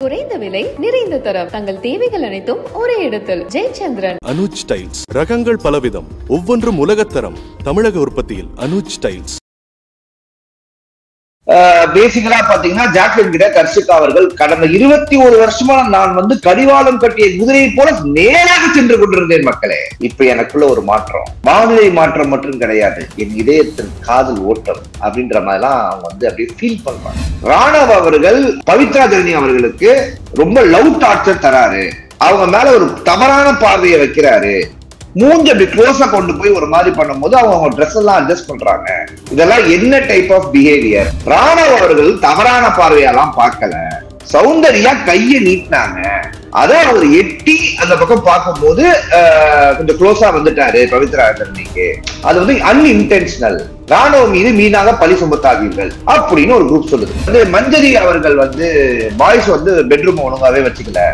குறைந்த விலை நிறைந்த தரம் தங்கள் தேவைகள் அனைத்தும் ஒரே இடத்தில். ஜெயச்சந்திரன். அனுஜ் டைல்ஸ் ரகங்கள் பலவிதம், ஒவ்வொன்றும் உலகத்தரம். தமிழக உற்பத்தியில் அனுஜ் டைல்ஸ். பேசிக்கலா பாத்தீங்கன்னா ஜாக்லின் கிட்ட கர்ஷிகா அவர்கள் கடந்த 21 வருஷமா நான் கடிவாளம் கட்டிய குதிரையை போல நேராக சென்று கொண்டிருந்தேன் மக்களே. இப்ப எனக்குள்ள ஒரு மாற்றம், வானிலை மாற்றம் மட்டும் கிடையாது, என் இதயத்தின் காதல் ஓட்டம் அப்படின்ற மாதிரிலாம் அவங்க அப்படியே ஃபீல் பண்றாங்க. ராணவ் அவர்கள் பவித்ரா ஜெர்னி அவர்களுக்கு ரொம்ப லவ் டார்ச்சர் தராரு, அவங்க மேல ஒரு தவறான பார்வையை வைக்கிறாரு, மூஞ்சி அப்படி க்ளோஸா கொண்டு போய் ஒரு மாதிரி பண்ணும்போது அவங்க ட்ரெஸ் எல்லாம் அட்ஜஸ்ட் பண்றாங்க. இதெல்லாம் என்ன டைப் ஆஃப் பிஹேவியர்? ராணவ் அவர்கள் தவறான பார்வையெல்லாம் பார்க்கல, சௌந்தர்யா கையை நீட்டினாங்க, அதை அவர் எட்டி அந்த பக்கம் பார்க்கும்போது கொஞ்சம் க்ளோஸா வந்துட்டாரு பவித்ரா ஜெர்னிக்கு. அது அன்இன்டென்ஷனல். ராணுவ மீது மீனாக பழி சுமத்தாதீர்கள் அப்படின்னு ஒரு குரூப் சொல்லுது. மஞ்சரி அவர்கள் பாய்ஸ் பெட்ரூம் ஒழுங்காவே வச்சுக்கல,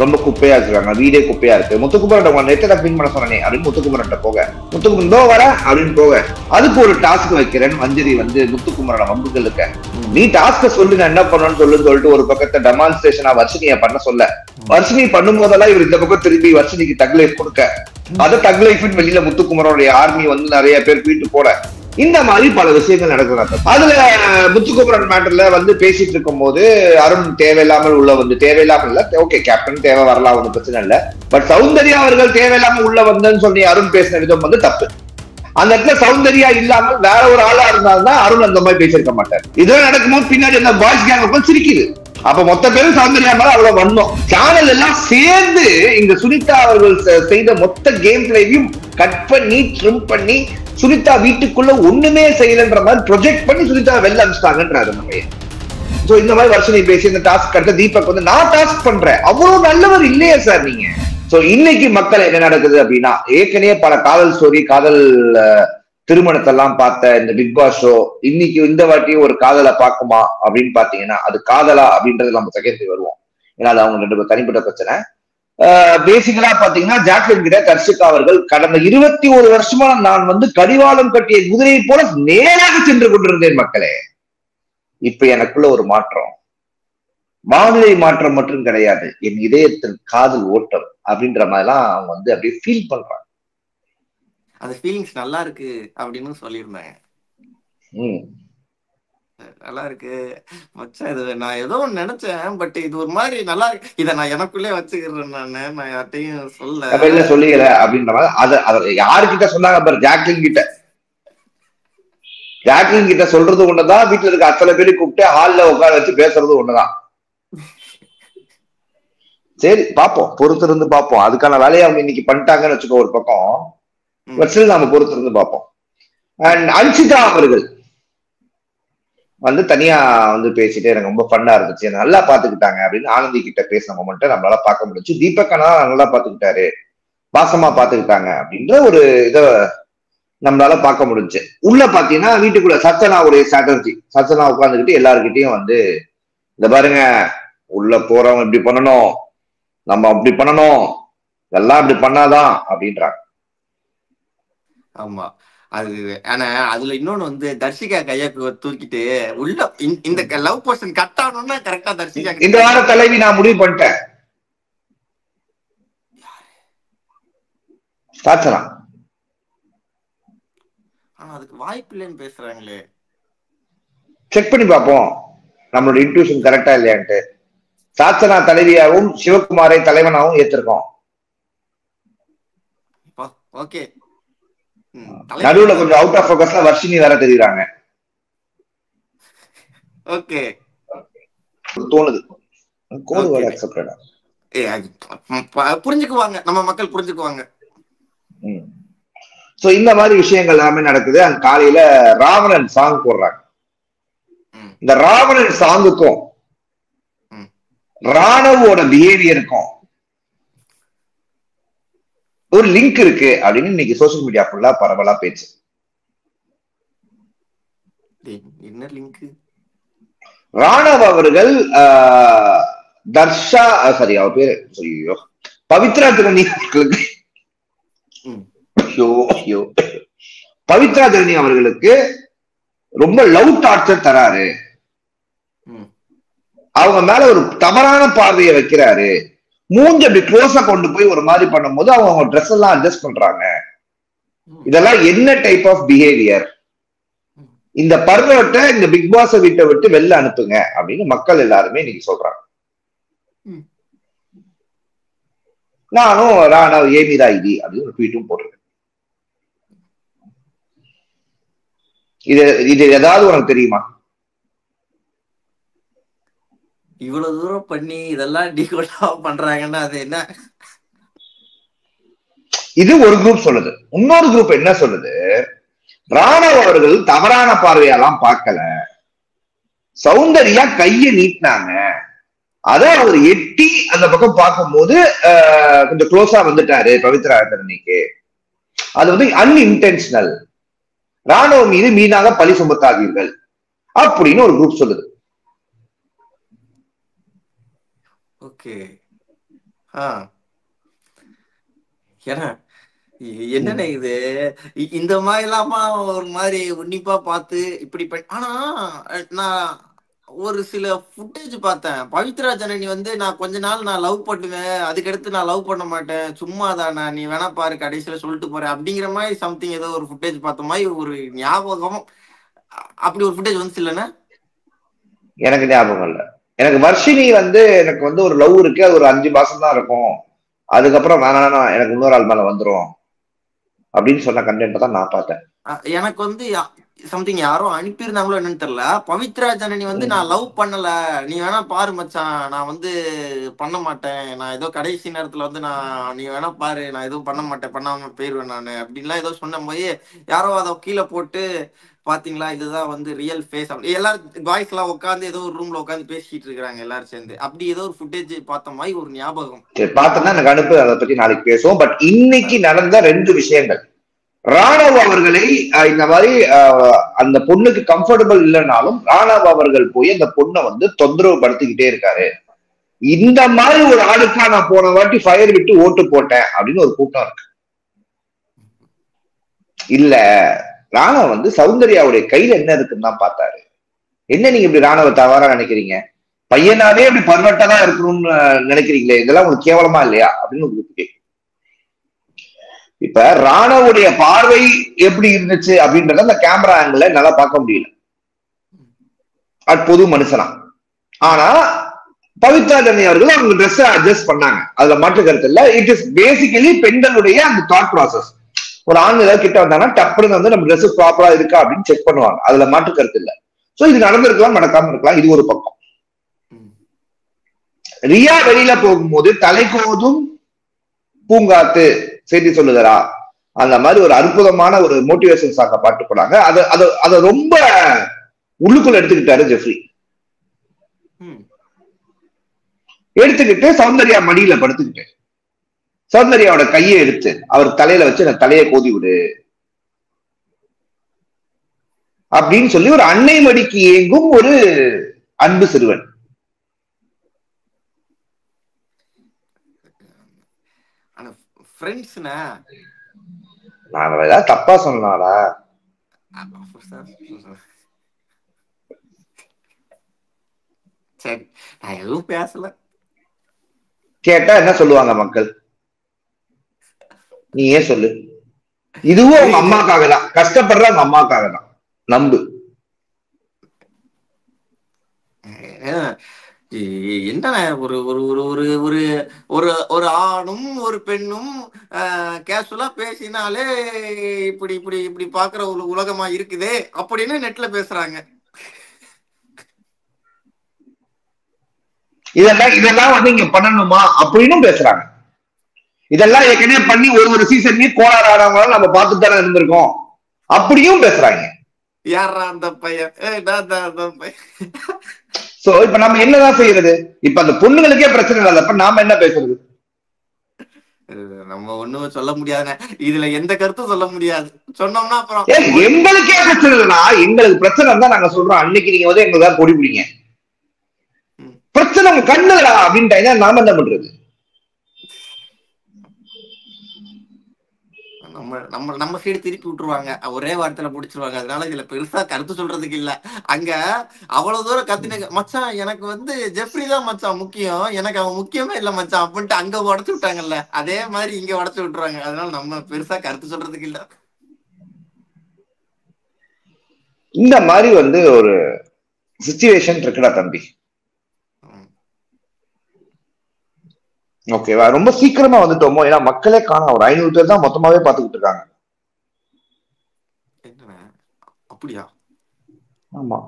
ரொம்ப குப்பையா இருக்காங்க, வீடே குப்பையா இருக்கு. முத்துக்குமரன் நெட்டை கிளீன் பண்ண சொன்னேன் அப்படின்னு முத்துக்குமரன் போக, முத்துக்குமரன் வர அப்படின்னு போக, அதுக்கு ஒரு டாஸ்க் வைக்கிறேன். மஞ்சரி முத்துக்குமரன் வம்புகள் இருக்க, நீ டாஸ்க சொல்லு நான் என்ன பண்ணணும்னு சொல்லிட்டு ஒரு பக்கத்தை டெமான்ஸ்ட்ரேஷனா வர்ஷினிய பண்ண சொல்ல, வர்ஷினி பண்ணும் போதெல்லாம் இவர் இந்த பக்கம் திரும்பி வர்ஷினிக்கு தக் லைஃப் கொடுக்க, அதை தக் லைஃபின் வெளியில முத்துக்குமரனுடைய ஆர்மி நிறைய பேர் வீட்டு போட, இந்த மாதிரி பல விஷயங்கள் நடக்கிறாங்க. அதுல முத்துக்குமரன் மேட்டர்ல பேசிட்டு இருக்கும் போது அருண் தேவையில்லாமல் உள்ள தேவையில்லாமல் இல்ல, ஓகே கேப்டன் தேவை வரலாம், ஒன்றும் பிரச்சனை இல்ல, பட் சௌந்தர்யா அவர்கள் தேவையில்லாம உள்ள வந்தேன்னு சொல்லி அருண் பேசின விதம் தப்பு. அந்த இடத்துல சௌந்தர்யா இல்லாமல் வேற ஒரு ஆளா இருந்தால்தான் அருண் அந்த மாதிரி பேசியிருக்க மாட்டார். இதெல்லாம் நடக்கும்போது பின்னாடி அந்த பாய்ஸ் கேங் சிரிக்குது. அப்ப மொத்த பேரும் சௌந்தர்யா மேல அவ்வளவு வந்தோம். சேனல் எல்லாம் சேர்ந்து இங்க சுனிதா அவர்கள் செய்த மொத்த கேம் பிளேவையும் கட் பண்ணி ட்ரிம் பண்ணி சுனிதா வீட்டுக்குள்ள ஒண்ணுமே செய்யலன்ற மாதிரி ப்ரொஜெக்ட் பண்ணி சுனிதா வெளில அனுப்பிச்சிட்டாங்கன்றாரு நம்ம. சோ இந்த மாதிரி வர்ஷினி பேசி இந்த டாஸ்க் கட்ட தீபக் நான் டாஸ்க் பண்றேன், அவ்வளவு நல்லவர் இல்லையே சார் நீங்க. சோ இன்னைக்கு மக்கள் என்ன நடக்குது அப்படின்னா, ஏற்கனவே பல காதல் ஸ்டோரி, காதல் திருமணத்தெல்லாம் பார்த்த இந்த பிக் பாஸ் ஷோ இன்னைக்கு இந்த வாட்டியும் ஒரு காதலை பார்க்குமா அப்படின்னு பாத்தீங்கன்னா, அது காதலா அப்படின்றது நம்ம செகண்டரி வருவோம். ஏன்னா அது அவங்க 2 தனிப்பட்ட பிரச்சனை. பேசிக்கலா பாத்தீங்கன்னா ஜாக்லின் கிட்ட கர்ஷிகா அவர்கள் கடந்த 21 வருஷமா நான் கடிவாளம் கட்டிய குதிரையை போல நேராக சென்று கொண்டிருந்தேன் மக்களே. இப்ப எனக்குள்ள ஒரு மாற்றம், வானிலை மாற்றம் மட்டும் கிடையாது, என் இதயத்தின் காதல் ஓட்டம் அப்படின்ற மாதிரிலாம் அவங்க அப்படியே ஃபீல் பண்றாங்க. அந்த ஃபீலிங்ஸ் நல்லா இருக்கு அப்படின்னு சொல்லியிருந்தாங்க. நல்லா இருக்கு மச்சான், இது நான் ஏதோ ஒன்று நினைச்சேன், பட் இது ஒரு மாதிரி நல்லா இருக்கு, இதை நான் எனக்குள்ளே வச்சுக்கிறேன், நான் யார்ட்டையும் சொல்லிக்கல அப்படின்ற மாதிரி. அதை யாருக்கிட்ட சொன்னாங்க பாரு, ஜாக்லின் கிட்ட. ஜாக்லின் கிட்ட சொல்றது ஒண்ணுதான், வீட்டுல இருக்க அத்தனை பேரும் கூப்பிட்டு ஹால்ல உட்கார வச்சு பேசுறது ஒண்ணுதான். சரி பாப்போம், பொறுத்து இருந்து பாப்போம். அதுக்கான வேலையை அவங்க இன்னைக்கு பண்ணிட்டாங்கன்னு வச்சுக்கோ ஒரு பக்கம், நாம பொறுத்து இருந்து பார்ப்போம். அண்ட் அன்சிதா அவர்கள் தனியா பேசிட்டு எனக்கு ரொம்ப ஃபன்னா இருந்துச்சு, நல்லா பாத்துக்கிட்டாங்க அப்படின்னு ஆனந்தி கிட்ட பேசின மொமெண்ட்டை நம்மளால பார்க்க முடிஞ்சு. தீபக் அண்ணா நல்லா பாத்துக்கிட்டாரு, பாசமா பாத்துக்கிட்டாங்க அப்படின்ற ஒரு இதை நம்மளால பார்க்க முடிஞ்சு. உள்ள பாத்தீங்கன்னா வீட்டுக்குள்ள சச்சனாவுடைய ஸ்ட்ராட்டஜி, சச்சனா உட்காந்துக்கிட்டு எல்லாருக்கிட்டையும் இந்த பாருங்க, உள்ள போறவங்க இப்படி பண்ணணும், நம்ம அப்படி பண்ணணும், எல்லாம் இப்படி பண்ணாதான் அப்படின்றாங்க. ஆமா, அது ஆனா அதுல இன்னொன்னு தர்ஷிகா கைய தூக்கிட்டு உள்ள இந்த லவ் போர்ஷன் கட் ஆகணும்னா கரெக்டா தர்ஷிகா இந்த வார தலைவி நான் முடிவு பண்ணிட்டேன், சாச்சனா. ஆனா அதுக்கு வாய்ப்பு இல்லைன்னு பேசுறாங்களே, செக் பண்ணி பார்ப்போம் நம்மளோட இன்ட்யூஷன் கரெக்டா இல்லையான்ட்டு. சாச்சனா தலைவியாகவும் சிவகுமாரை தலைவனாகவும் ஏற்றிருக்கோம். ஓகே, நடுவுல கொஞ்சம் அவுட் ஆஃப் ஃபோக்கஸ்ல வர்ஷினி வேற தெரியுறாங்க. ஓகே தோணுது, கோடு வேற அக்செப்டடா. புரிஞ்சுக்குவாங்க, நம்ம மக்கள் புரிஞ்சுக்குவாங்க. சோ இந்த மாதிரி விஷயங்கள் எல்லாமே நடக்குது. அந்த காலையில ராவணன் சாங் போடுறாங்க. இந்த ராவணன் சாங்குக்கும் ராணவோட பிஹேவியருக்கும் ஒரு லிங்க் இருக்கு அப்படின்னு இன்னைக்கு சோசியல் மீடியா ஃபுல்லா பரவலா பேச்சு. என்ன லிங்க்? ராணவ் அவர்கள் தர்ஷா சாரி அவர் பேரு பவித்ரா ஜெர்னி பவித்ரா ஜெர்னி அவர்களுக்கு ரொம்ப லவ் டார்ச்சர் தராரு, அவங்க மேல ஒரு தவறான பார்வையை வைக்கிறாரு, மூஞ்சி அப்படி க்ளோஸா கொண்டு போய் ஒரு மாதிரி பண்ணும்போது அவங்க ட்ரெஸ் எல்லாம் அட்ஜஸ்ட் பண்றாங்க. இதெல்லாம் என்ன டைப் ஆஃப் பிஹேவியர்? இந்த பர்வட்டை இந்த பிக் பாஸ் வீட்டை விட்டு வெளில அனுப்புங்க அப்படின்னு மக்கள் எல்லாருமே இன்னைக்கு சொல்றாங்க. நானும் ராணா ஏமிதா இது அப்படின்னு ஒரு ட்வீட்டும் போட்டிருக்கேன். இது ஏதாவது உனக்கு தெரியுமா? இவ்வளவு தூரம் பண்ணி இதெல்லாம் டீகோடா பண்றாங்கன்னா அது என்ன? இது ஒரு குரூப் சொல்லுது. இன்னொரு குரூப் என்ன சொல்லுது, ராணவ் அவர்கள் தவறான பார்வையெல்லாம் பார்க்கல, சௌந்தர்யா கைய நீட்டினாங்க, அத அவர் எட்டி அந்த பக்கம் பார்க்கும் போது கொஞ்சம் க்ளோஸா வந்துட்டாரு பவித்ரா தரணிக்கு, அது வந்து அன்இன்டென்ஷனல், ராணுவ மீது மீனாக பழி சுமத்தாதீர்கள் அப்படின்னு ஒரு குரூப் சொல்லுது. ஓகே. ஏன்னா என்னென்ன இது இந்த மாதிரி இல்லாம ஒரு மாதிரி உன்னிப்பா பார்த்து இப்படி ஆனா நான் ஒரு சில ஃபுட்டேஜ் பார்த்தேன். பவித்ரா ஜனனி வந்து நான் கொஞ்ச நாள் நான் லவ் பண்ணுவேன், அதுக்கடுத்து நான் லவ் பண்ண மாட்டேன், சும்மா தானே நீ வேணா பாரு கடைசியில சொல்லிட்டு போறேன் அப்படிங்கிற மாதிரி சம்திங் ஏதோ ஒரு ஃபுட்டேஜ் பார்த்த மாதிரி ஒரு ஞாபகம். அப்படி ஒரு ஃபுட்டேஜ் வந்து இல்லைன்னா எனக்கு ஞாபகம் இல்லை. எனக்கு வர்ஷினி வந்து எனக்கு வந்து ஒரு லவ் இருக்கு, அது ஒரு 5 மாசம் தான் இருக்கும், அதுக்கப்புறம் வேணாம் எனக்கு இன்னொரு ஆள் மேல வந்துரும் அப்படின்னு சொன்ன கண்டென்ட் தான் நான் பார்த்தேன். எனக்கு வந்து சம்திங் யாரோ அனுப்பியிருந்தாங்களோ என்னன்னு தெரியல. பவித்ரா ஜனனி வந்து நான் லவ் பண்ணல, நீ வேணா பாரு மச்சான், நான் வந்து பண்ண மாட்டேன், நான் ஏதோ கடைசி நேரத்துல வந்து நீ வேணா பாரு, நான் எதுவும் பண்ண மாட்டேன், பண்ணாம போயிருவேன் நானு அப்படின்லாம் ஏதோ சொன்ன போய் யாரோ அதை கீழே போட்டு பாத்தீங்களா இதுதான் வந்து ரியல் ஃபேஸ் அப்படி எல்லாரும் பாய்ஸ் எல்லாம் உட்காந்து ஏதோ ஒரு ரூம்ல உட்காந்து பேசிட்டு இருக்காங்க எல்லாரும் சேர்ந்து. அப்படி ஏதோ ஒரு ஃபுட்டேஜ் பார்த்த மாதிரி ஒரு ஞாபகம். சரி பார்த்தோம்னா எனக்கு அனுப்பு, அதை பத்தி நாளைக்கு பேசுவோம். பட் இன்னைக்கு நடந்த 2 விஷயங்கள், ராணவ் அவர்களை இந்த மாதிரி அந்த பொண்ணுக்கு கம்ஃபர்டபுள் இல்லைனாலும் ராணவ் அவர்கள் போய் அந்த பொண்ணை வந்து தொந்தரவு படுத்திக்கிட்டே இருக்காரு, இந்த மாதிரி ஒரு ஆளுக்கா நான் போன வாட்டி ஃபயர் விட்டு ஓட்டு போட்டேன் அப்படின்னு ஒரு கூட்டம் இருக்கு. இல்ல, ராணவ் வந்து சௌந்தர்யாவுடைய கையில என்ன இருக்குன்னு தான் பார்த்தாரு. என்ன நீங்க இப்படி ராணவ தவறா நினைக்கிறீங்க, பையனாவே இப்படி பர்வெக்டா தான் இருக்கணும்னு நினைக்கிறீங்களே, இதெல்லாம் உங்களுக்கு கேவலமா இல்லையா அப்படின்னு உங்களுக்கு. இப்ப ராணவுடைய பார்வை எப்படி இருந்துச்சு அப்படின்றத அந்த கேமரா ஆங்கிள் நல்லா பார்க்க முடியல, அது பொது மனுஷனா. ஆனா பவித்ரா ஜனனி அவர்கள் அவங்க ட்ரெஸ் அட்ஜஸ்ட் பண்ணாங்க, அதுல மாற்று கருத்து இல்ல. இட் இஸ் பேசிக்கலி பெண்களுடைய அந்த தாட் ப்ராசஸ். ஒரு ஆண் ஏதாவது கிட்ட வந்தாங்கன்னா டப்புன்னு வந்து நம்ம ட்ரெஸ் ப்ராப்பரா இருக்கா அப்படின்னு செக் பண்ணுவாங்க, அதுல மாற்று கருத்து இல்ல. சோ இது நடந்திருக்கலாம், நடக்காம இருக்கலாம், இது ஒரு பக்கம். ரியா வெளியில போகும்போது தலைக்கோதும் பூங்காத்து செய்தி சொல்லுதரா, அந்த மாதிரி ஒரு அற்புதமான ஒரு மோட்டிவேஷன் சாங்க பாட்டு போனாங்க. அத ரொம்ப உள்ளுக்குள்ள எடுத்துக்கிட்டாரு ஜெஃப்ரி. எடுத்துக்கிட்டு சௌந்தர்யா மடியில படுத்துக்கிட்டு சௌந்தர்யாவோட கையை எடுத்து அவர் தலையில வச்சு அந்த தலையை கோதி விடு அப்படின்னு சொல்லி ஒரு அன்னை மடிக்கு ஏங்கும் ஒரு அன்பு சிறுவன். நான் ஏதாவது தப்பா சொன்னாடா? சரி, நான் எதுவும் பேசல. கேட்டா என்ன சொல்லுவாங்க மக்கள்? நீ ஏன் சொல்லு. இதுவும் அவங்க அம்மாக்காக தான், கஷ்டப்படுற அவங்க அம்மாக்காக தான், நம்பு. என்ன ஒரு ஒரு ஒரு ஒரு ஒரு ஒரு ஒரு ஆணும் ஒரு பெண்ணும் கேஷுவலா பேசினாலே இப்படி இப்படி இப்படி பாக்குற ஒரு உலகமா இருக்குதே அப்படின்னு நெட்ல பேசுறாங்க. இதெல்லாம் வந்து இங்க பண்ணணுமா அப்படின்னு பேசுறாங்க. இதெல்லாம் ஏற்கனவே பண்ணி ஒரு சீசன்லயே கோளாறு ஆனவங்களால நம்ம பார்த்துட்டு தானே இருந்திருக்கோம் அப்படியும் பேசுறாங்க. யாரா அந்த பையன்? சோ இப்ப நம்ம என்னதான் செய்யறது? இப்ப அந்த பொண்ணுங்களுக்கே பிரச்சனை இல்லாதப்ப நாம என்ன பேசுறது? நம்ம ஒண்ணும் சொல்ல முடியாதுங்க, இதுல எந்த கருத்தும் சொல்ல முடியாது. சொன்னோம்னா அப்புறம் எங்களுக்கே பிரச்சனை இல்லைன்னா, எங்களுக்கு பிரச்சனை இருந்தா நாங்க சொல்றோம் அன்னைக்கு நீங்க வந்து எங்களுக்கு கொடி பிடிங்க, பிரச்சனை உங்க கண்ணுடா அப்படின்ட்டா நாம என்ன பண்றது? நம்ம நம்ம நம்ம சைடு திருப்பி விட்டுருவாங்க, ஒரே வார்த்தையில முடிச்சிருவாங்க. அதனால இதுல பெருசா கருத்து சொல்றதுக்கு இல்ல. அங்க அவ்வளவு தூரம் கத்துனங்க மச்சான், எனக்கு வந்து ஜெஃப்ரி தான் மச்சான் முக்கியம், எனக்கு அவன் முக்கியமே இல்ல மச்சான் அப்படின்ட்டு அங்க உடச்சு விட்டாங்கல்ல, அதே மாதிரி இங்க உடச்சு விட்டுருவாங்க. அதனால நம்ம பெருசா கருத்து சொல்றதுக்கு இல்ல. இந்த மாதிரி வந்து ஒரு சிச்சுவேஷன் இருக்குடா தம்பி. ஓகேவா? ரொம்ப சீக்கிரமா வந்துட்டோமோ, ஏன்னா மக்களே காணோம். ஒரு 500 பேர் தான் மொத்தமாவே பாத்துக்கிட்டு இருக்காங்க. என்ன அப்படியா? ஆமா,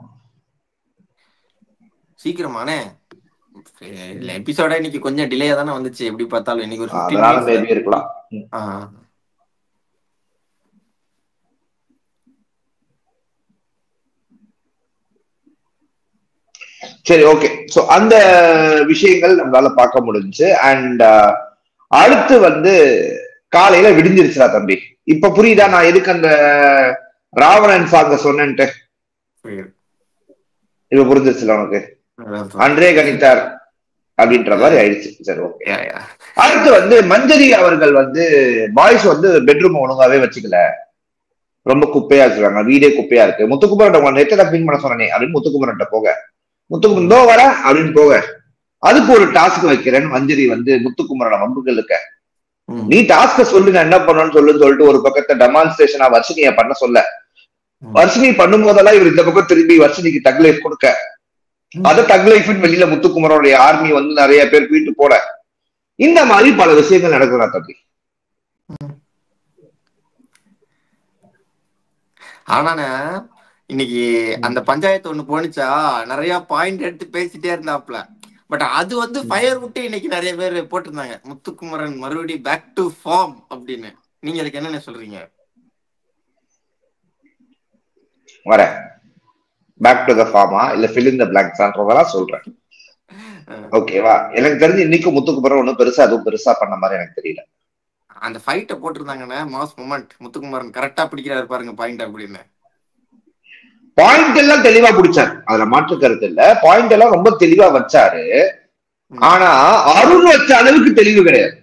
சீக்கிரமானே எபிசோட இன்னைக்கு கொஞ்சம் டிலேயா தானே வந்துச்சு. எப்படி பார்த்தாலும் இன்னைக்கு ஒரு 15 அதனால மினிட்ஸ்ல. மேபி இருக்கலாம். சரி, ஓகே. சோ அந்த விஷயங்கள் நம்மளால பார்க்க முடிஞ்சு. அண்ட் அடுத்து வந்து காலையில விடிஞ்சிருச்சுடா தம்பி. இப்ப புரியுதா நான் எதுக்கு அந்த ராவணன் சாங்க சொன்னேன்ட்டு? இப்ப புரிஞ்சிருச்சுல உனக்கு? அன்றே கணித்தார் அப்படின்ற மாதிரி ஆயிடுச்சு. சரி, ஓகே. அடுத்து வந்து மஞ்சரி அவர்கள் வந்து பாய்ஸ் வந்து பெட்ரூம் ஒழுங்காவே வச்சுக்கல, ரொம்ப குப்பையா வச்சிருக்காங்க, வீடே குப்பையா இருக்கு. முத்துக்குமரன் நெட்டை கிளீன் பண்ண சொன்னேன் அப்படின்னு முத்துக்குமரன் போக, முத்துக்குமரன் தோ வர அப்படின்னு போக, அதுக்கு ஒரு டாஸ்க் வைக்கிறேன்னு மஞ்சரி வந்து முத்துக்குமரனை வம்புகளுக்க, நீ டாஸ்க சொல்லு நான் என்ன பண்ணணும்னு சொல்லுன்னு சொல்லிட்டு ஒரு பக்கத்தை டெமான்ஸ்ட்ரேஷனா வர்ஷினிய பண்ண சொல்ல, வர்ஷினி பண்ணும் போதெல்லாம் இவர் இந்த பக்கம் திரும்பி வர்ஷினிக்கு தக் லைஃப் கொடுக்க, அதை தக் லைஃப்னு வெளியில முத்துக்குமரனுடைய ஆர்மி வந்து நிறைய பேர் வீட்டு போட, இந்த மாதிரி பல விஷயங்கள் நடக்குதா தம்பி. ஆனானே இன்னைக்கு அந்த பஞ்சாயத்து ஒண்ணு போனிச்சா, நிறைய பாயிண்ட் எடுத்து பேசிட்டே இருந்தாப்ல. பட் அது வந்து ஃபயர் விட்டு இன்னைக்கு நிறைய பேர் போட்டிருந்தாங்க, முத்துக்குமரன் மறுபடியும் பேக் டு ஃபார்ம் அப்படின்னு. நீங்க அதுக்கு என்னென்ன சொல்றீங்க? வர பேக் டு த ஃபார்மா இல்ல ஃபில் இன் த பிளாங்க்ஸ்ன்றதெல்லாம் சொல்றேன். ஓகேவா? எனக்கு தெரிஞ்சு இன்னைக்கு முத்துக்குமரன் ஒன்னும் பெருசா அதுவும் பெருசா பண்ண மாதிரி எனக்கு தெரியல. அந்த ஃபைட்டை போட்டிருந்தாங்கன்னு மாஸ் மொமெண்ட், முத்துக்குமரன் கரெக்டா பிடிக்கிறாரு பாருங்க பாயிண்ட் அப்படின்னு. பாயிண்ட் எல்லாம் தெளிவா பிடிச்சாரு, அதுல மாற்று கருத்து இல்ல. பாயிண்ட் எல்லாம் ரொம்ப தெளிவா வச்சாரு. ஆனா அருண் வச்ச அளவுக்கு தெளிவு கிடையாது.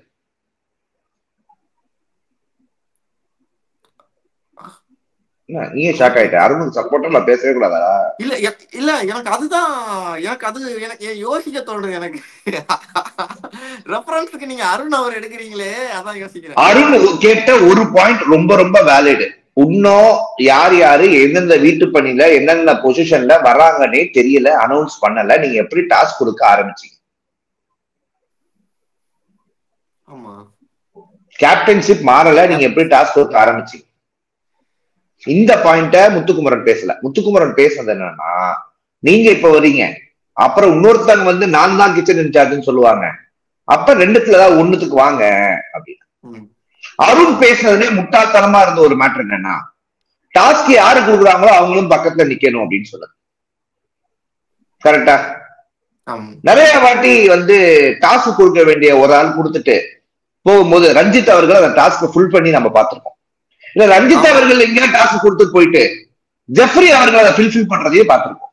நீயே ஷாக் ஆயிட்ட. அருணுக்கு சப்போர்ட்டா நான் பேசவே கூடாதா? இல்ல இல்ல, எனக்கு அதுதான், எனக்கு அது எனக்கு யோசிக்க தோணுது. எனக்கு ரெஃபரன்ஸ்க்கு நீங்க அருண் அவர் எடுக்கிறீங்களே, அதான் யோசிக்கிறேன். அருண் கேட்ட ஒரு பாயிண்ட் ரொம்ப ரொம்ப வேலிடு. இன்னும் யார் யாரு எந்தெந்த வீட்டு பணியில என்னென்ன பொசிஷன்ல வர்றாங்கன்னே தெரியல, அனௌன்ஸ் பண்ணல. நீங்க எப்படி டாஸ்க் கொடுக்க ஆரம்பிச்சீங்க? கேப்டன்ஷிப் மாறல, நீங்க எப்படி டாஸ்க் கொடுக்க ஆரம்பிச்சீங்க? இந்த பாயிண்ட முத்துக்குமரன் பேசல. முத்துக்குமரன் பேசுறது என்னன்னா, நீங்க இப்ப வரீங்க, அப்புறம் இன்னொருத்தங்க வந்து நான் தான் கிச்சன் இன்சார்ஜ்னு சொல்லுவாங்க, அப்ப ரெண்டுத்துலதான் ஒண்ணுத்துக்கு வாங்க அப்படின்னு. அருண் பேசுனதுலே முட்டாள்தனமா இருந்த ஒரு மேட்டர் என்னன்னா, டாஸ்க் யாரு கொடுக்குறாங்களோ அவங்களும் பக்கத்துல நிக்கணும் அப்படின்னு சொல்லுது. கரெக்டா? நிறைய வாட்டி வந்து டாஸ்க் கொடுக்க வேண்டிய ஒரு ஆள் கொடுத்துட்டு போகும்போது ரஞ்சித் அவர்கள் அந்த டாஸ்க் ஃபுல் பண்ணி நம்ம பார்த்திருக்கோம். இல்ல ரஞ்சித் அவர்கள் எங்க டாஸ்க் கொடுத்து போயிட்டு ஜெஃப்ரி அவர்கள் அதை ஃபில்ஃபில் பண்றதையே பார்த்திருக்கோம்.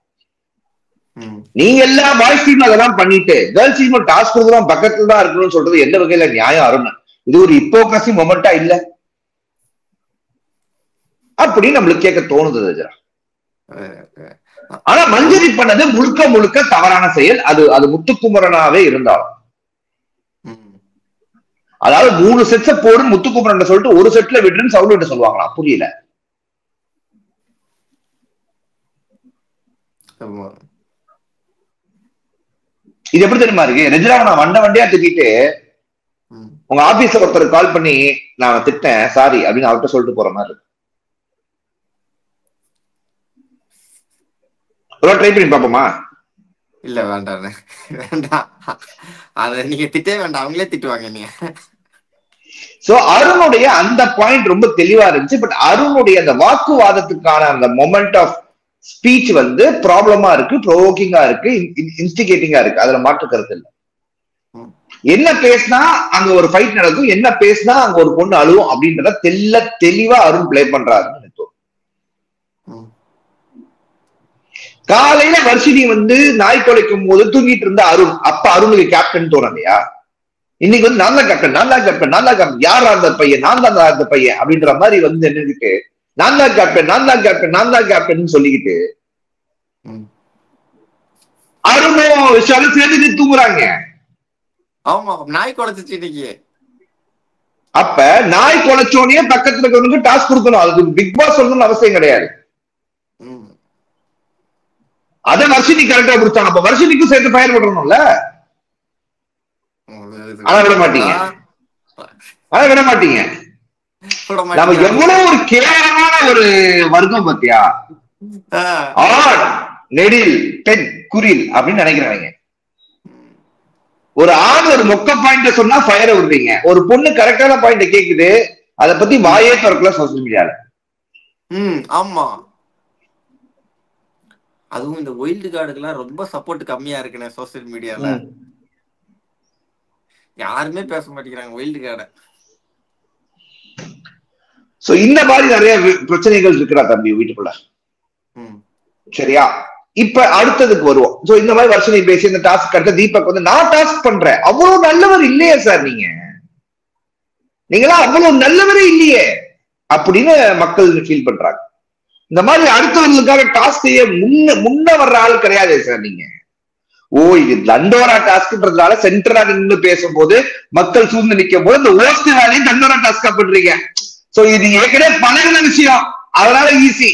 நீங்க எல்லா பாய்ஸ் டீம் அதெல்லாம் பண்ணிட்டு கேர்ள்ஸ் டீம் டாஸ்க் கொடுக்குறோம் பக்கத்துல தான் இருக்கணும்னு சொல்றது எந்த வகையில நியாயம் அருண்? இது ஒரு ஹிப்போக்ரசி மொமெண்டா இல்ல அப்படின்னு நம்மளுக்கு கேட்க தோணுது. ஆனா மஞ்சரி பண்ணது முழுக்க முழுக்க தவறான செயல். அது முத்துக்குமரனாவே இருந்தாலும், அதாவது 3 செட்ஸ போடு முத்துக்குமரன் சொல்லிட்டு ஒரு செட்ல விட்டுன்னு சவுண்ட் சொல்லுவாங்களா? புரியல. இது எப்படி தெரியுமா இருக்கு? ரெஜினாவை நான் வண்டியா திட்டிட்டு உங்க ஆபீஸ்ல ஒருத்தர் கால் பண்ணி நான் திட்டேன் சாரி அப்படின்னு அவர்கிட்ட சொல்லிட்டு போற மாதிரி இருக்கு. ட்ரை பண்ணி பாப்போமா? இல்ல வேண்டாம் வேண்டாம், அத நீங்க திட்டே வேண்டாம், அவங்களே திட்டுவாங்க நீங்க. சோ அருணுடைய அந்த பாயிண்ட் ரொம்ப தெளிவா இருந்துச்சு. பட் அருணுடைய அந்த வாக்குவாதத்துக்கான அந்த மொமெண்ட் ஆஃப் ஸ்பீச் வந்து ப்ராப்ளமா இருக்கு, ப்ரோவோக்கிங்கா இருக்கு, இன்ஸ்டிகேட்டிங்கா இருக்கு. அதுல மாற்று கருத்து இல்லை. என்ன பேசினா அங்க ஒரு ஃபைட் நடக்கும், என்ன பேசினா அங்க ஒரு பொண்ணு அழுவும் அப்படின்றத தெளிவா அருண் பிளே பண்றாருன்னு எனக்கு தோணும். காலையில வர்ஷினி வந்து நாய் குலைக்கும் போது தூங்கிட்டு இருந்த அருண், அப்ப அருணுக்கு கேப்டன் தோணலையா? இன்னைக்கு வந்து நான் தான் கேப்டன், நான் தான் கேப்டன், நான் தான் கேப்டன், யார் அந்த பையன், நான் தான் அந்த பையன் அப்படின்ற மாதிரி வந்து நின்றுகிட்டு நான் தான் கேப்டன், நான் தான் கேப்டன், நான் தான் கேப்டன் சொல்லிக்கிட்டு அருணும் விஷாலும் சேர்ந்து தூங்குறாங்க. ஆமா, நாய் குலைச்சிச்சு இன்னைக்கு. அப்ப நாய் குலைச்சோடனே பக்கத்துல இருக்கிறவங்க டாஸ்க் கொடுக்கணும். அதுக்கு பிக் பாஸ் சொல்லணும்னு அவசியம் கிடையாது. அத வர்ஷினி கரெக்டா கொடுத்தாங்க. அப்ப வர்ஷினிக்கும் சேர்த்து ஃபயர் பண்ணணும்ல. ஆனா விட மாட்டீங்க, ஆனா விட மாட்டீங்க. நம்ம எவ்வளவு ஒரு கேவலமான ஒரு வர்க்கம் பத்தியா, ஆண் நெடில் பெண் குரில் அப்படின்னு நினைக்கிறாங்க. ஒரு ஆண் ஒரு மொக்க பாயிண்ட சொன்னா ஃபயரை விடுறீங்க, ஒரு பொண்ணு கரெக்டான பாயிண்ட கேக்குது அதை பத்தி வாயே திறக்கல சோசியல் மீடியால. ஆமா, அதுவும் இந்த வைல்டு கார்டுக்கெல்லாம் ரொம்ப சப்போர்ட் கம்மியா இருக்குண்ணே சோசியல் மீடியால. யாருமே பேச மாட்டேங்கிறாங்க வைல்டு கார்ட. சோ இந்த மாதிரி நிறைய பிரச்சனைகள் இருக்கிறா தம்பி வீட்டுக்குள்ள. சரியா, இப்ப அடுத்ததுக்கு வருவோம். சோ இந்த மாதிரி வருஷனை பேசி இந்த டாஸ்க் அடுத்த தீபக் வந்து நான் டாஸ்க் பண்றேன், அவ்வளவு நல்லவர் இல்லையே சார், நீங்களா அவ்வளவு நல்லவரே இல்லையே அப்படின்னு மக்கள் ஃபீல் பண்றாங்க. இந்த மாதிரி அடுத்தவர்களுக்காக டாஸ்க் செய்ய முன்ன வர்ற ஆள் கிடையாது சார் நீங்க. ஓ, இது தண்டோரா டாஸ்க்ன்றதுனால சென்டரா நின்று பேசும்போது மக்கள் சூழ்ந்து நிற்கும் போது இந்த ஓஸ்ட் வேலையும் தண்டோரா டாஸ்கா பண்றீங்க. சோ இது ஏற்கனவே பழகின விஷயம், அதனால easy.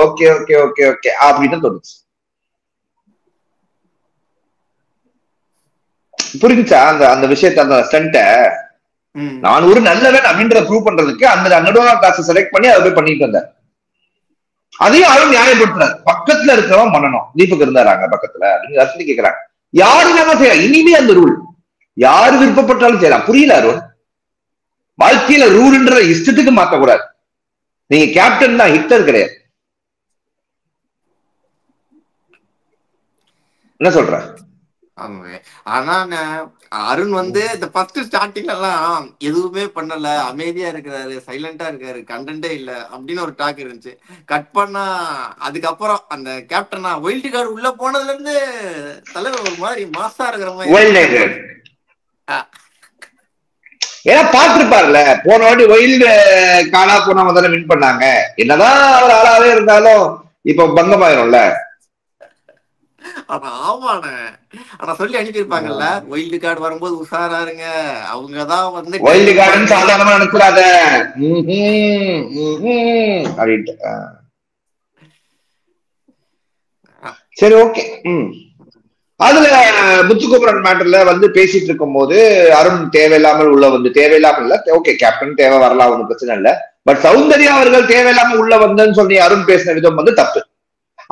Okay okay okay okay அப்படின்னு தோணுச்சு. புரிஞ்சுச்சா அந்த அந்த விஷயத்த, அந்த ஸ்டண்ட நான் ஒரு நல்லவன் அப்படின்றத ப்ரூவ் பண்றதுக்கு அந்த நடுவா காசை செலக்ட் பண்ணி அதை போய் பண்ணிட்டு வந்தார். அதையும் யாரும் நியாயப்படுத்துறாரு, பக்கத்துல இருக்கிறவன் பண்ணணும். தீபக் இருந்தாராங்க பக்கத்துல அப்படின்னு ரசனி கேட்கிறாங்க. யாருனாலும் செய்யலாம் இனிமே அந்த ரூல், யாரு விருப்பப்பட்டாலும் செய்யலாம். புரியல அருண், வாழ்க்கையில ரூல்ன்ற இஷ்டத்துக்கு மாத்தக்கூடாது. நீங்க கேப்டன் தான், ஹிட்டர் கிடையாது. என்ன சொல்ற? ஆனா அருண் வந்து இந்த ஃபர்ஸ்ட் ஸ்டார்டிங்ல எல்லாம் எதுவுமே பண்ணல, அமைதியா இருக்கிறாரு, சைலண்டா இருக்காரு, கண்டென்ட்டே இல்ல அப்படின்னு ஒரு டாக் இருந்துச்சு. கட் பண்ணா அதுக்கப்புறம் அந்த கேப்டனா வைல்டு கார்டு உள்ள போனதுல இருந்து தலைவர் ஒரு மாதிரி மாசா இருக்கிற மாதிரி. ஏன்னா பாத்துருப்பாருல, போன வாட்டி வைல்டு காலா போன முதல்ல வின் பண்ணாங்க. என்னதான் அவர் ஆளாவே இருந்தாலும் இப்ப பங்கமாயிரும்ல. ஆமாண்ண, ஆனா சொல்லி அனுப்பியிருப்பாங்கல்ல வைல்டு கார்டு வரும்போது உஷாரா இருங்க, அவங்கதான் வந்து வைல்டு கார்டுன்னு சாதாரணமா நினைக்கிறாத அப்படின்ட்டு. சரி ஓகே. அதுல முத்துக்குமரன் மேட்டர்ல வந்து பேசிட்டு இருக்கும் போது அருண் தேவையில்லாமல் உள்ள வந்து, தேவையில்லாமல் இல்ல, ஓகே கேப்டன் தேவை வரலாம், ஒன்றும் பிரச்சனை இல்ல, பட் சௌந்தர்யா அவர்கள் தேவையில்லாம உள்ள வந்தேன்னு சொல்லி அருண் பேசின விதம் வந்து தப்பு.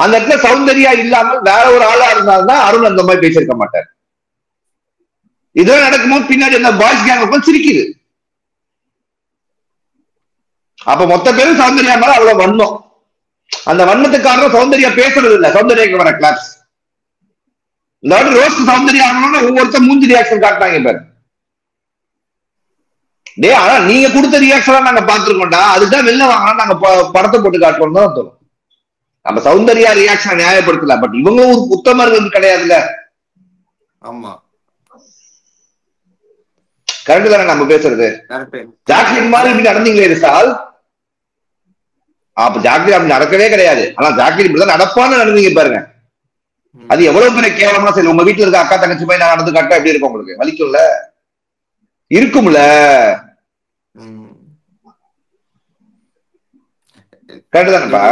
அந்த இடத்துல சௌந்தர்யா இல்லாமல் வேற ஒரு ஆளா இருந்தால்தான் அருண் அந்த மாதிரி பேசியிருக்க மாட்டார். இதெல்லாம் நடக்கும்போது பின்னாடி அந்த பாய்ஸ் கேங் சிரிக்குது. அப்ப மொத்த பேரும் சௌந்தர்யா மேல அவ்வளவு வண்ணம். அந்த வண்ணத்துக்காரங்க சௌந்தர்யா பேசுறது இல்ல, சௌந்தர்யாக்கு வர கிளாஸ். இந்த வாட்டி ரோஸ்ட் சௌந்தர்யா ஆகணும்னு ஒவ்வொருத்தர் மூஞ்சி ரியாக்ஷன் காட்டினாங்க பேர். டே ஆனா நீங்க கொடுத்த ரியாக்ஷன் நாங்க பாத்துருக்கோம்டா, அதுதான் வெளில வாங்கினா நாங்க படத்தை போட்டு காட்டுவோம் தான் தோணும். நம்ம சௌந்தர்யா ரியாக்ஷன் நியாயப்படுத்தல, பட் இவங்க ஒரு உத்தமர்கள் கிடையாதுல்ல. ஆமா கரெக்ட் தானே நம்ம பேசுறது. ஜாக்லின் மாதிரி இப்படி நடந்தீங்களே சால், அப்ப ஜாக்லின் அப்படி நடக்கவே கிடையாது. ஆனா ஜாக்லின் இப்படிதான் நடப்பான்னு நடந்தீங்க பாருங்க. அது எவ்வளவு பெரிய கேவலமா சரி. உங்க வீட்டுல இருக்க அக்கா தங்கச்சி போய் நான் நடந்து காட்ட எப்படி இருக்கும், உங்களுக்கு வலிக்கும்ல, இருக்கும்ல. கரெக்ட் தானேப்பா.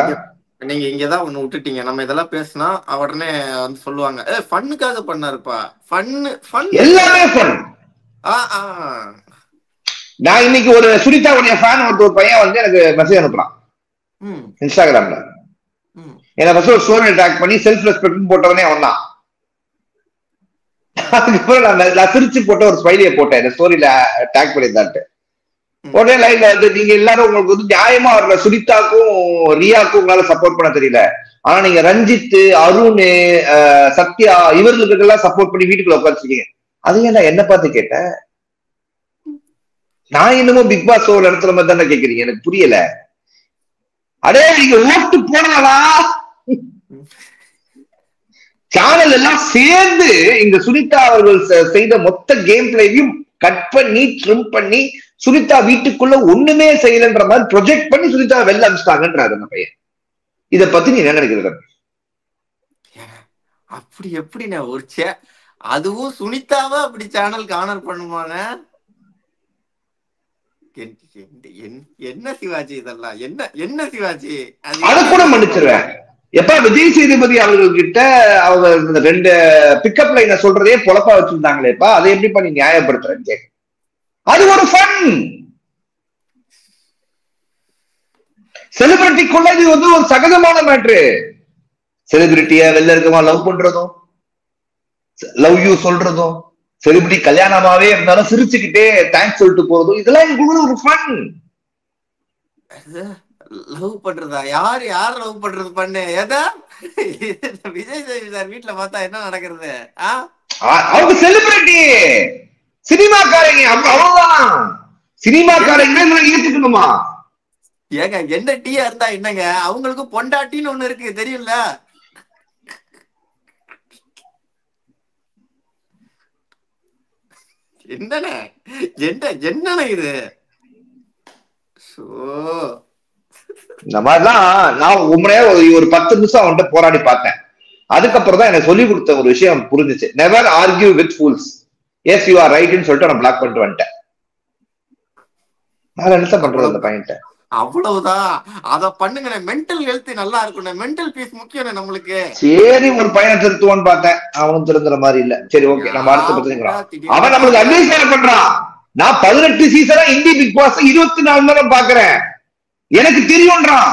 நீங்க இங்கதான் ஒண்ணு விட்டுட்டீங்க, நம்ம இதெல்லாம் பேசினா உடனே வந்து சொல்லுவாங்க ஃபன்னுக்காக பண்ணாருப்பா. எல்லாமே ஃபன். நான் இன்னைக்கு ஒரு சுனிதாவுடைய ஃபேன் ஒரு பையன் வந்து எனக்கு மெசேஜ் அனுப்புறான் இன்ஸ்டாகிராம்ல. என்ன ஃபர்ஸ்ட் ஒரு ஸ்டோரி டாக் பண்ணி செல்ஃப் ரெஸ்பெக்ட் போட்டவனே அவன் தான். அதுக்கப்புறம் நான் சிரிச்சு போட்ட ஒரு ஸ்மைலியை போட்டேன் இந்த ஸ்டோரியில டாக் பண்ணியிருந்தான்ட்டு. உடனே லைன்ல வந்து நீங்க எல்லாரும் உங்களுக்கு வந்து நியாயமா வரல, சுனிதாக்கும் ரியாக்கும் உங்களால சப்போர்ட் பண்ண தெரியல, ஆனா நீங்க ரஞ்சித், அருண், சத்யா இவர்களுக்கு எல்லாம் சப்போர்ட் பண்ணி வீட்டுக்குள்ள உட்காந்துருக்கீங்க. அதையே நான் என்ன பார்த்து கேட்டேன், நான் இன்னமும் பிக் பாஸ் ஒரு இடத்துல மாதிரி தானே கேக்குறீங்க, எனக்கு புரியல. அடே நீங்க ஓட்டு போனாலா சேனல் எல்லாம் சேர்ந்து இந்த சுனிதா அவர்கள் செய்த மொத்த கேம் பிளேவையும் கட் பண்ணி ட்ரிம் பண்ணி சுனிதா வீட்டுக்குள்ள ஒண்ணுமே செய்யலன்ற மாதிரி ப்ரொஜெக்ட் பண்ணி சுனிதா வெளில அனுப்பிச்சிட்டாங்கன்றாரு அந்த பையன். இத பத்தி நீ என்ன நினைக்கிற? அப்படி எப்படிண்ணே ஒரு அதுவும் சுனிதாவா அப்படி சேனலுக்கு ஆனர் பண்ணுவாங்க? என்ன சிவாஜி இதெல்லாம்? என்ன சிவாஜி? அதை கூட மன்னிச்சிருவேன். எப்ப விஜய் சேதுபதி அவர்கள் கிட்ட அவங்க இந்த 2 பிக்கப் லைனை சொல்றதே பொழப்பா வச்சிருந்தாங்களேப்பா, அதை எப்படி பண்ணி நியாயப்படுத்துறேன்னு கேட்க. அது ஒரு ஃபன். செலிபிரிட்டிக்குள்ள இது வந்து ஒரு சகஜமான மேட்ரு. செலிபிரிட்டிய வெளில இருக்கமா லவ் பண்றதும், லவ் யூ சொல்றதும், செலிபிரிட்டி கல்யாணமாவே இருந்தாலும் சிரிச்சுக்கிட்டே தேங்க்ஸ் சொல்லிட்டு போறதும், இதெல்லாம் எங்களுக்கு ஒரு ஃபன். லவ் பண்றதா? யார் லவ் பண்றது? பண்ணு எதா விஜய் சேதுபதி சார் வீட்டுல பார்த்தா என்ன நடக்கிறது? அவங்க செலிபிரிட்டி, சினிமாக்காரங்க, அவ்வளவுதான். சினிமாக்காரங்க ஏத்துக்கணுமா? ஏங்க என்ன டீயா இருந்தா என்னங்க, அவங்களுக்கு பொண்டாட்டின்னு ஒண்ணு இருக்கு தெரியும்ல. என்னண்ணே என்னண்ணே இது? இந்த மாதிரிலாம் நான் உண்மையா ஒரு 10 நிமிஷம் அவன்கிட்ட போராடி பார்த்தேன். அதுக்கப்புறம் தான் எனக்கு சொல்லி கொடுத்த ஒரு விஷயம் புரிஞ்சுச்சு. Never argue with fools. Yes you are ரைட்னு சொல்லிட்டு நான் பிளாக் பண்ணிட்டு வந்துட்டேன். நான் என்ன பண்றது அந்த பையன்ட்ட? அவ்வளவுதான். அத பண்ணுங்க. மென்டல் ஹெல்த் நல்லா இருக்கணும். மென்டல் பீஸ் முக்கியம் நம்மளுக்கு. சரி, ஒரு பையனை திருத்துவான்னு பார்த்தேன், அவனும் திருந்துற மாதிரி இல்ல. சரி, ஓகே, நம்ம அடுத்த பத்தி. அவன் நம்மளுக்கு அட்வைஸ் பண்றான். நான் 18 சீசனா இந்தி பிக் பாஸ் 24 மணி நேரம் பாக்குறேன், எனக்கு தெரியும்ன்றான்.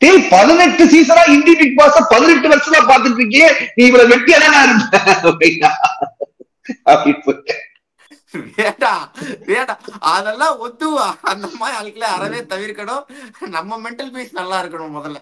18 சீசனா இந்தி பிக் பாஸ் 18 வருஷமா பாத்துட்டு இருக்கியே, நீ இவ்வளவு வெட்டியா இருப்ப? அதெல்லாம் ஒத்துவா. அந்த மாதிரி ஆளுக்களை அறவே தவிர்க்கணும். நம்ம மென்டல் பீஸ் நல்லா இருக்கணும் முதல்ல.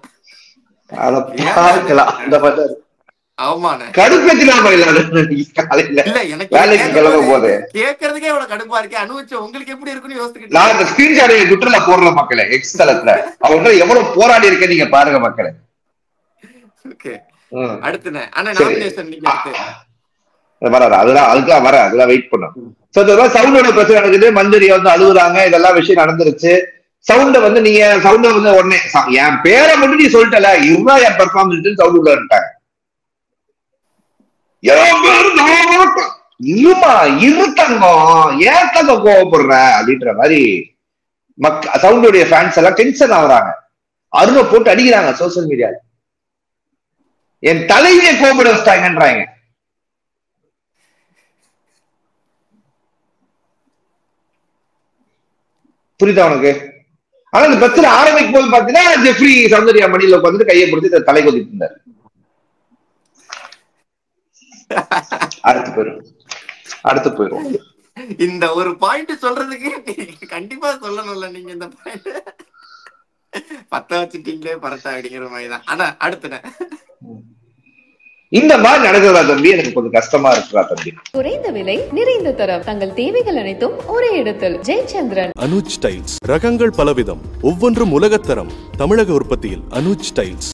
கேக்குறதுக்கே இவ்வளவு கடுப்பா இருக்கு. அனுபவிச்சு உங்களுக்கு எப்படி இருக்குன்னு யோசிச்சுக்கிட்டு போடுற மக்களே, எக்ஸ் தளத்துல அவங்க எவ்வளவு போராடி இருக்க நீங்க பாருங்க மக்களே. அடுத்து நாமினேஷன் நீங்க வராது, அதுக்கெல்லாம் வர, அதெல்லாம் வெயிட் பண்ணும். சவுண்டோட பிரச்சனை நடக்குது, மந்திரி வந்து அழுகுறாங்க, இதெல்லாம் விஷயம் நடந்துருச்சு. சவுண்ட வந்து நீங்க சவுண்ட வந்து உடனே என் பேரை மட்டும் நீ சொல்லிட்டல, இதுதான் என் பெர்ஃபார்மன்ஸ் சவுண்ட் உள்ளாங்க. இருமா இருத்தங்கம், ஏன் தங்க கோவப்படுற அப்படின்ற மாதிரி சவுண்டோடைய ஃபேன்ஸ் எல்லாம் டென்ஷன் ஆகுறாங்க. அருணை போட்டு அடிக்கிறாங்க சோசியல் மீடியால. என் தலைவியை கோபப்பட வச்சிட்டாங்கன்றாங்க. புரியுதா உனக்கு? ஆனா இந்த பிரச்சனை ஆரம்பிக்கும் போது பாத்தீங்கன்னா ஜெஃப்ரி சௌந்தர்யா மணியில உட்காந்து கையை பிடிச்சி தலை கொதிட்டு இருந்தாரு. அடுத்து போயிடும். இந்த ஒரு பாயிண்ட் சொல்றதுக்கு கண்டிப்பா சொல்லணும்ல நீங்க. இந்த பாயிண்ட் 10 வச்சுட்டீங்களே பரட்டா அப்படிங்கிற மாதிரிதான். ஆனா அடுத்து இந்த மாதிரி நடக்கிறதா தம்பி, எனக்கு கொஞ்சம் கஷ்டமா இருக்குதா தம்பி. குறைந்த விலை நிறைந்த தரம், தங்கள் தேவைகள் அனைத்தும் ஒரே இடத்தில். ஜெயச்சந்திரன். அனுஜ் டைல்ஸ். ரகங்கள் பலவிதம், ஒவ்வொன்றும் உலகத்தரம். தமிழக உற்பத்தியில் அனுஜ் டைல்ஸ்.